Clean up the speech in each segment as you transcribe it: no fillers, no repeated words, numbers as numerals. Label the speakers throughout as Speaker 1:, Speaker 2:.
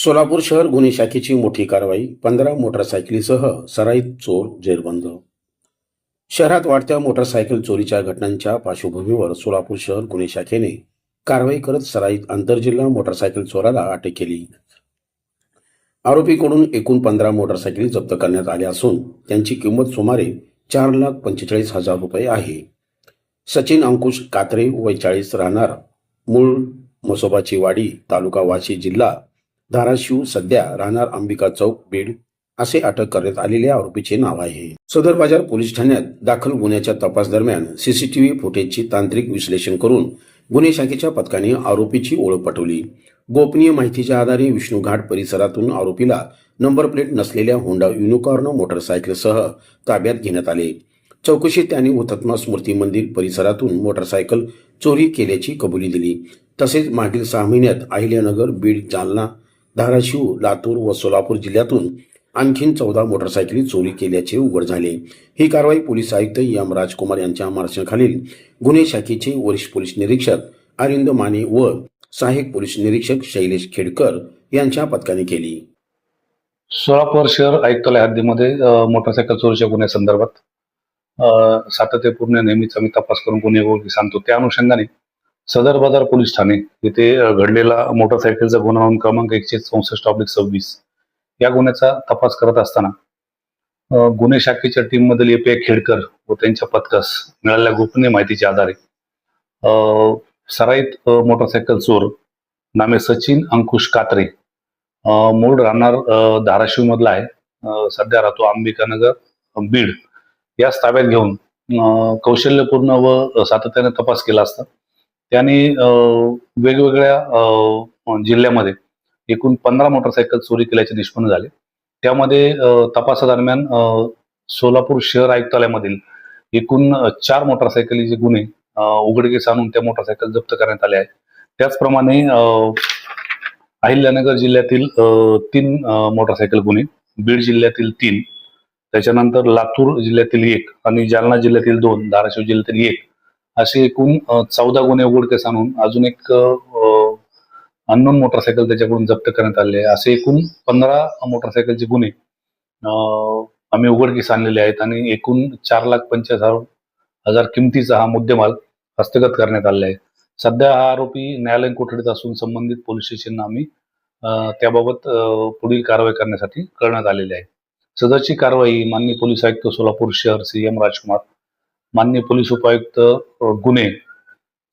Speaker 1: सोलापूर शहर गुन्हे शाखेची मोठी कारवाई. 15 मोटरसायकलीसह सराईत चोर जेरबंद. शहरात वाढत्या मोटरसायकल चोरीच्या घटनांच्या पार्श्वभूमीवर सोलापूर शहर गुन्हे शाखेने कारवाई करत सराईत आंतरजिल्हा मोटरसायकल चोराला अटक केली. आरोपीकडून एकूण 15 मोटरसायकली जप्त करण्यात आल्या असून त्यांची किंमत सुमारे 4,45,000 रुपये आहे. सचिन अंकुश कात्रे, वय 40, राहणार मूळ मसोबाची वाडी, तालुका वाशी, जिल्हा धाराशिव, सध्या राहणार अंबिका चौक, बीड असे अटक करण्यात आलेल्या आरोपीचे नाव आहे. सदर बाजार पोलीस ठाण्यात दाखल गुन्ह्याच्या तपास दरम्यान सीसीटीव्ही फुटेजची तांत्रिक विश्लेषण करून गुन्हे शाखेच्या पथकाने आरोपीची ओळख पटवली. गोपनीय माहितीच्या आधारे विष्णू घाट परिसरातून आरोपीला नंबर प्लेट नसलेल्या होंडा युनिकॉर्न मोटरसायकलसह ताब्यात घेण्यात आले. चौकशीत त्याने हुतात्मा स्मृती मंदिर परिसरातून मोटरसायकल चोरी केल्याची कबुली दिली. तसेच मागील 6 महिन्यात अहिल्यानगर, बीड, जालना, धाराशिव, लातूर व सोलापूर जिल्ह्यातून आणखीन 14 मोटरसायकली चोरी केल्याचे उघड झाले. ही कारवाई पोलीस आयुक्त एम राजकुमार यांच्या मार्गदर्शनाखालील गुन्हे शाखेचे वरिष्ठ पोलीस निरीक्षक अरिंद माने व सहाय्यक पोलीस निरीक्षक शैलेश खेडकर यांच्या पथकाने केली.
Speaker 2: सोलापूर शहर आयुक्तालय हद्दीमध्ये मोटरसायकल चोरीच्या गुन्ह्यासंदर्भात सातत्यपूर्ण नेहमीच आम्ही तपास करून गुन्हे ओळखीस आणतो. त्या अनुषंगाने सदर बाजार पोलीस ठाणे येथे घडलेला मोटरसायकलचा गुन्हा नोंद क्रमांक 164/26 या गुन्ह्याचा तपास करत असताना गुन्हे शाखेच्या टीम मधील ए.पी.आय. खेडकर व त्यांच्या पथकास मिळालेल्या गोपनीय माहितीच्या आधारे सराईत मोटरसायकल चोर नामे सचिन अंकुश कात्रे, मूळ राहणार धाराशिव मधला आहे, सध्या राहतो अंबिकानगर, बीड याच ताब्यात घेऊन कौशल्यपूर्ण व सातत्याने तपास केला असता त्याने वेगवेगळ्या जिल्ह्यामध्ये एकूण 15 मोटरसायकल चोरी केल्याचे निष्पन्न झाले. त्यामध्ये तपासादरम्यान सोलापूर शहर आयुक्तालयामधील एकूण 4 मोटरसायकलीचे गुन्हे उघडकीस आणून त्या मोटरसायकल जप्त करण्यात आले आहेत. त्याचप्रमाणे अहिल्यानगर जिल्ह्यातील 3 मोटरसायकल गुन्हे, बीड जिल्ह्यातील 3, त्याच्यानंतर लातूर जिल्ह्यातील 1 आणि जालना जिल्ह्यातील 2, धाराशिव जिल्ह्यातील 1 असे एकूण 14 गुन्हे उघडकीस आणून अजून एक अननोन मोटरसायकल त्याच्याकडून जप्त करण्यात आले आहे. असे एकूण 15 मोटरसायकलचे गुन्हे आम्ही उघडकीस आणलेले आहेत आणि एकूण 4,45,000 किमतीचा हा मुद्देमाल हस्तगत करण्यात आलेला आहे. सध्या हा आरोपी न्यायालयीन कोठडीत असून संबंधित पोलीस स्टेशनला आम्ही त्याबाबत पुढील कारवाई करण्यासाठी करण्यात आलेली आहे. सदरची कारवाई माननीय पोलीस आयुक्त सोलापूर शहर श्री एम राजकुमार, माननीय पोलीस उपायुक्त गुन्हे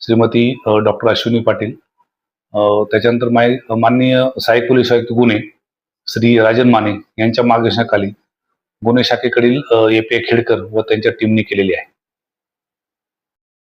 Speaker 2: श्रीमती डॉक्टर अश्विनी पाटील, त्याच्यानंतर माननीय सहाय्यक पोलीस आयुक्त गुन्हे श्री राजन माने यांच्या मार्गदर्शनाखाली गुन्हे शाखेकडील ए.पी.आय. खेडकर व त्यांच्या टीमने केलेली आहे.